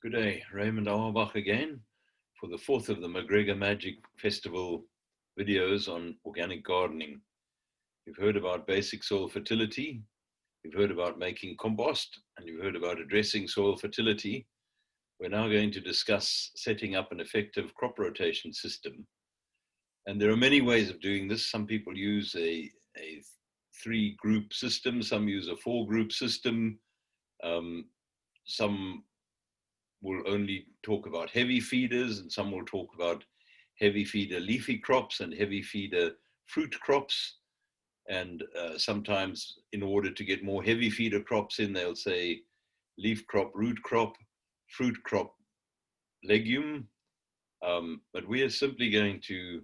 Good day, Raymond Auerbach again for the fourth of the McGregor Magic Festival videos on organic gardening. You've heard about basic soil fertility, you've heard about making compost, and you've heard about addressing soil fertility. We're now going to discuss setting up an effective crop rotation system. And there are many ways of doing this. Some people use a three-group system, some use a four-group system, some will only talk about heavy feeders, and some will talk about heavy feeder leafy crops and heavy feeder fruit crops. And sometimes in order to get more heavy feeder crops in, they'll say leaf crop, root crop, fruit crop, legume. But we are simply going to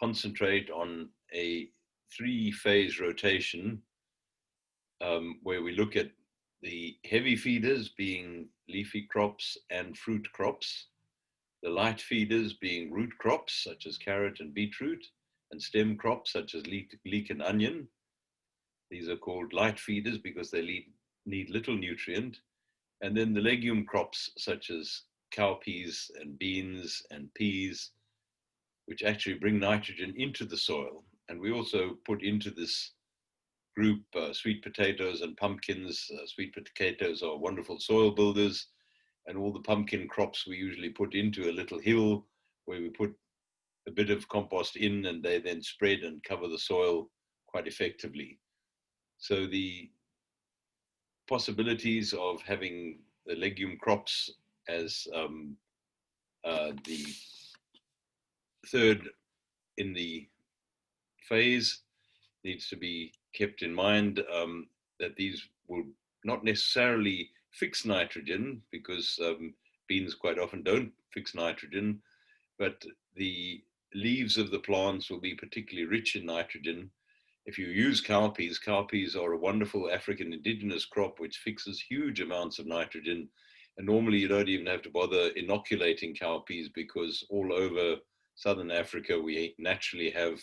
concentrate on a three-phase rotation where we look at the heavy feeders being leafy crops and fruit crops, the light feeders being root crops such as carrot and beetroot, and stem crops such as leek and onion. These are called light feeders because they need little nutrient. And then the legume crops such as cowpeas and beans and peas, which actually bring nitrogen into the soil. And we also put into this group sweet potatoes and pumpkins. Sweet potatoes are wonderful soil builders, and all the pumpkin crops we usually put into a little hill where we put a bit of compost in, and they then spread and cover the soil quite effectively. So the possibilities of having the legume crops as the third in the phase needs to be kept in mind, that these will not necessarily fix nitrogen, because beans quite often don't fix nitrogen, but the leaves of the plants will be particularly rich in nitrogen. If you use cowpeas are a wonderful African indigenous crop which fixes huge amounts of nitrogen. And normally you don't even have to bother inoculating cowpeas, because all over southern Africa we naturally have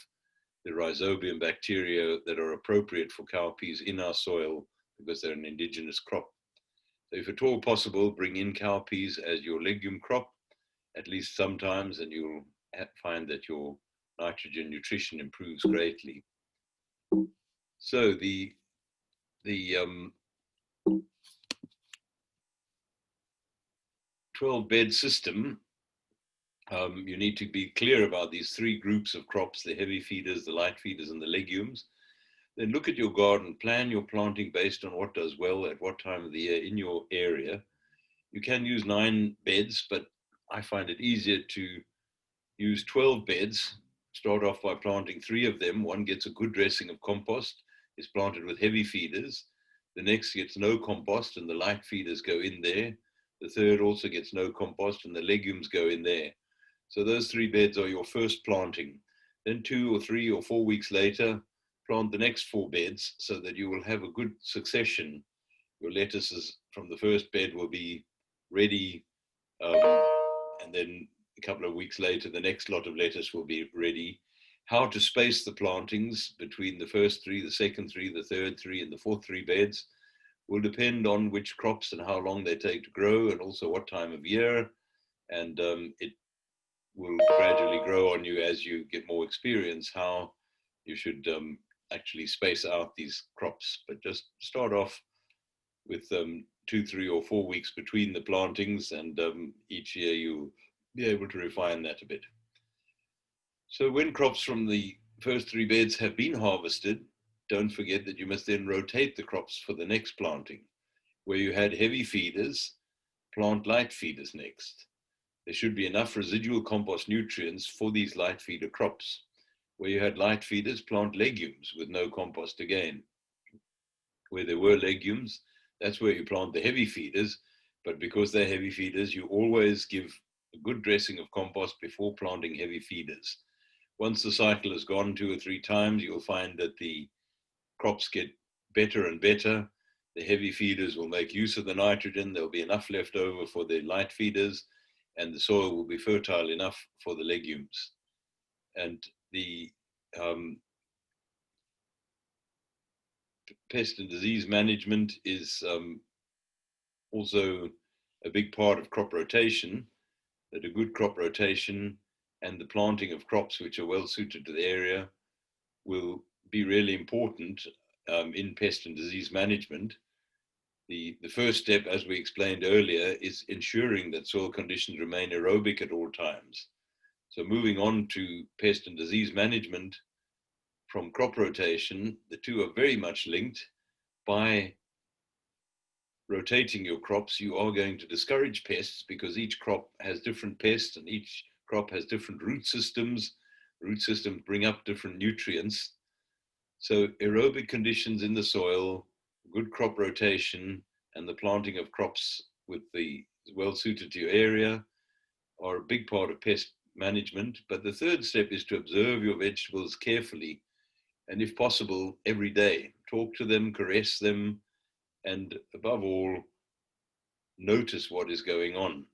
the rhizobium bacteria that are appropriate for cowpeas in our soil because they're an indigenous crop. So if at all possible, bring in cowpeas as your legume crop, at least sometimes, and you'll find that your nitrogen nutrition improves greatly. So the 12-bed system, you need to be clear about these three groups of crops: the heavy feeders, the light feeders, and the legumes. Then look at your garden, plan your planting based on what does well at what time of the year in your area. You can use 9 beds, but I find it easier to use 12 beds. Start off by planting 3 of them. One gets a good dressing of compost, is planted with heavy feeders. The next gets no compost and the light feeders go in there. The third also gets no compost and the legumes go in there. So those 3 beds are your first planting. Then 2 or 3 or 4 weeks later, plant the next 4 beds so that you will have a good succession. Your lettuces from the first bed will be ready, and then a couple of weeks later, the next lot of lettuce will be ready. How to space the plantings between the first 3, the second 3, the third 3, and the fourth 3 beds will depend on which crops and how long they take to grow, and also what time of year. And it will gradually grow on you as you get more experience how you should actually space out these crops. But just start off with 2, 3, or 4 weeks between the plantings, and each year you'll be able to refine that a bit. So when crops from the first 3 beds have been harvested, don't forget that you must then rotate the crops for the next planting. Where you had heavy feeders, plant light feeders next. There should be enough residual compost nutrients for these light feeder crops. Where you had light feeders, plant legumes with no compost again. Where there were legumes, that's where you plant the heavy feeders, but because they're heavy feeders, you always give a good dressing of compost before planting heavy feeders. Once the cycle has gone 2 or 3 times, you'll find that the crops get better and better. The heavy feeders will make use of the nitrogen. There'll be enough left over for the light feeders, and the soil will be fertile enough for the legumes. And the pest and disease management is also a big part of crop rotation, that a good crop rotation and the planting of crops which are well suited to the area will be really important in pest and disease management. The first step, as we explained earlier, is ensuring that soil conditions remain aerobic at all times. So moving on to pest and disease management from crop rotation, the two are very much linked. By rotating your crops, you are going to discourage pests because each crop has different pests and each crop has different root systems. Root systems bring up different nutrients. So aerobic conditions in the soil, good crop rotation, and the planting of crops with the well suited to your area are a big part of pest management. But the third step is to observe your vegetables carefully and, if possible, every day. Talk to them, caress them, and above all, notice what is going on.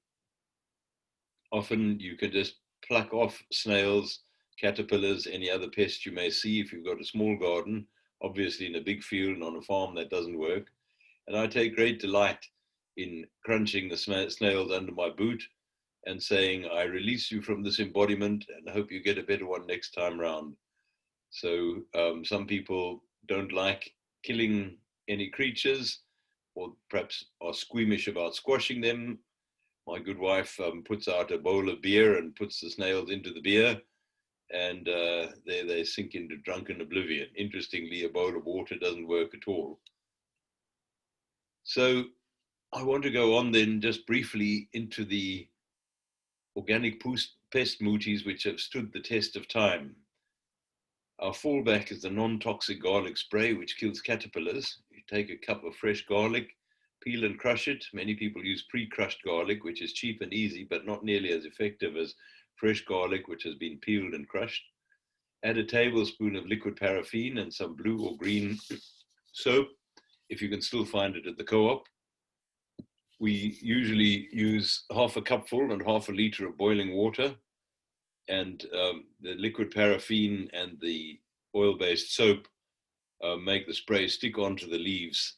Often you can just pluck off snails, caterpillars, any other pests you may see if you've got a small garden. Obviously, in a big field and on a farm, that doesn't work. And I take great delight in crunching the snails under my boot and saying, I release you from this embodiment and hope you get a better one next time round. So some people don't like killing any creatures, or perhaps are squeamish about squashing them. My good wife puts out a bowl of beer and puts the snails into the beer, and there they sink into drunken oblivion. Interestingly, a bowl of water doesn't work at all. So I want to go on then just briefly into the organic pest muties which have stood the test of time. Our fallback is the non-toxic garlic spray, which kills caterpillars. You take a cup of fresh garlic, peel and crush it. Many people use pre-crushed garlic, which is cheap and easy, but not nearly as effective as fresh garlic, which has been peeled and crushed. Add a tablespoon of liquid paraffin and some blue or green soap, if you can still find it at the co-op. We usually use half a cupful and half a liter of boiling water, and the liquid paraffin and the oil-based soap make the spray stick onto the leaves.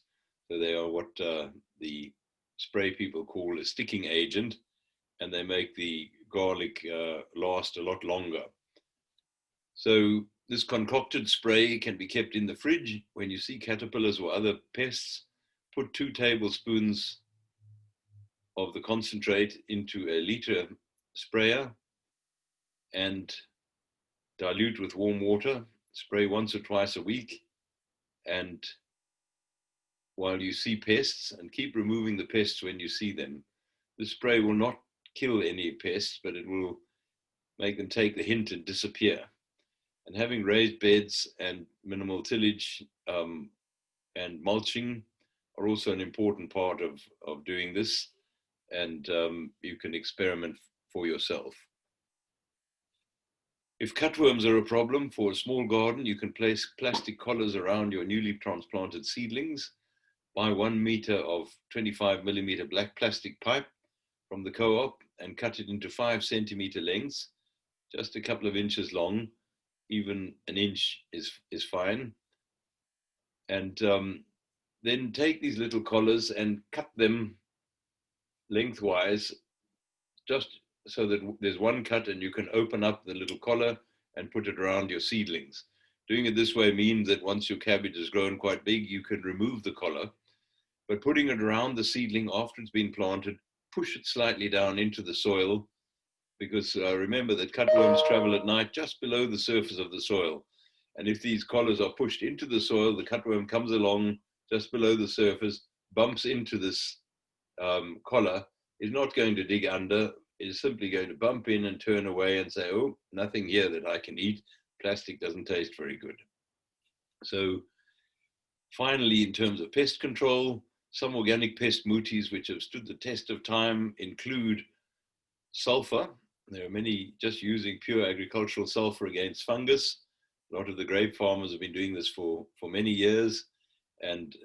So they are what the spray people call a sticking agent, and they make the garlic last a lot longer. So this concocted spray can be kept in the fridge. When you see caterpillars or other pests, put 2 tablespoons of the concentrate into a liter sprayer and dilute with warm water. Spray once or twice a week, and while you see pests, and keep removing the pests when you see them. The spray will not kill any pests, but it will make them take the hint and disappear. And having raised beds and minimal tillage and mulching are also an important part of doing this, and you can experiment for yourself. If cutworms are a problem for a small garden, you can place plastic collars around your newly transplanted seedlings. Buy 1 meter of 25 millimeter black plastic pipe from the co-op and cut it into 5 centimeter lengths, just a couple of inches long. Even an inch is fine. And then take these little collars and cut them lengthwise, just so that there's one cut and you can open up the little collar and put it around your seedlings. Doing it this way means that once your cabbage has grown quite big, you can remove the collar, but putting it around the seedling after it's been planted, push it slightly down into the soil, because remember that cutworms travel at night just below the surface of the soil. And if these collars are pushed into the soil, the cutworm comes along just below the surface, bumps into this collar, is not going to dig under, is simply going to bump in and turn away and say, oh, nothing here that I can eat. Plastic doesn't taste very good. So finally, in terms of pest control, some organic pest muties which have stood the test of time include sulfur. There are many just using pure agricultural sulfur against fungus. A lot of the grape farmers have been doing this for many years, and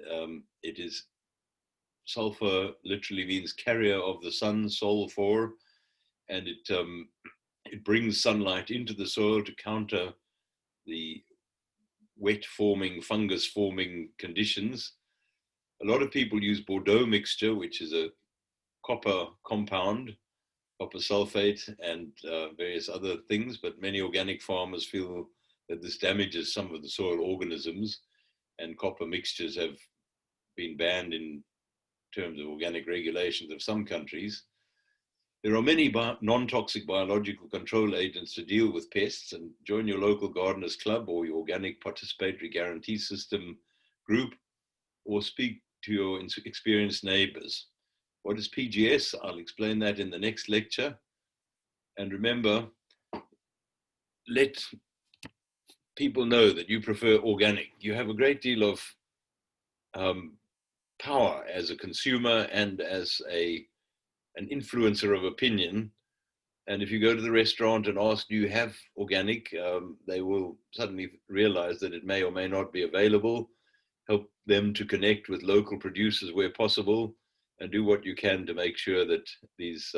it is sulfur literally means carrier of the sun, sol for, and it brings sunlight into the soil to counter the wet forming, fungus forming conditions. A lot of people use Bordeaux mixture, which is a copper compound, copper sulfate, and various other things, but many organic farmers feel that this damages some of the soil organisms, and copper mixtures have been banned in terms of organic regulations of some countries. There are many non-toxic biological control agents to deal with pests, and join your local gardeners club or your organic participatory guarantee system group, or speak to your experienced neighbors. What is PGS? I'll explain that in the next lecture. And remember, let people know that you prefer organic. You have a great deal of power as a consumer and as an influencer of opinion. And if you go to the restaurant and ask, do you have organic? They will suddenly realize that it may or may not be available. Help them to connect with local producers where possible, and do what you can to make sure that these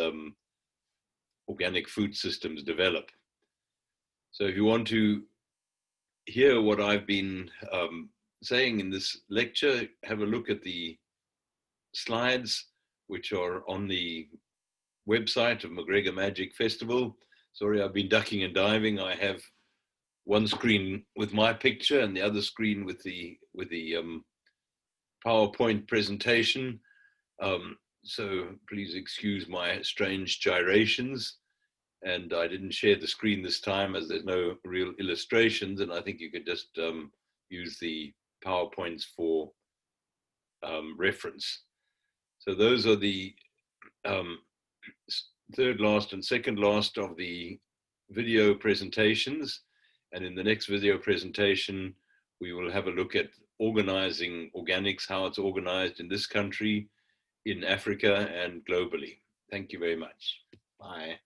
organic food systems develop. So if you want to hear what I've been saying in this lecture, have a look at the slides, which are on the website of McGregor Magic Festival. Sorry, I've been ducking and diving. I have one screen with my picture and the other screen with the PowerPoint presentation. So please excuse my strange gyrations. And I didn't share the screen this time as there's no real illustrations, and I think you could just use the PowerPoints for reference. So those are the third last and second last of the video presentations. And in the next video presentation, we will have a look at organizing organics, how it's organized in this country, in Africa, and globally. Thank you very much. Bye.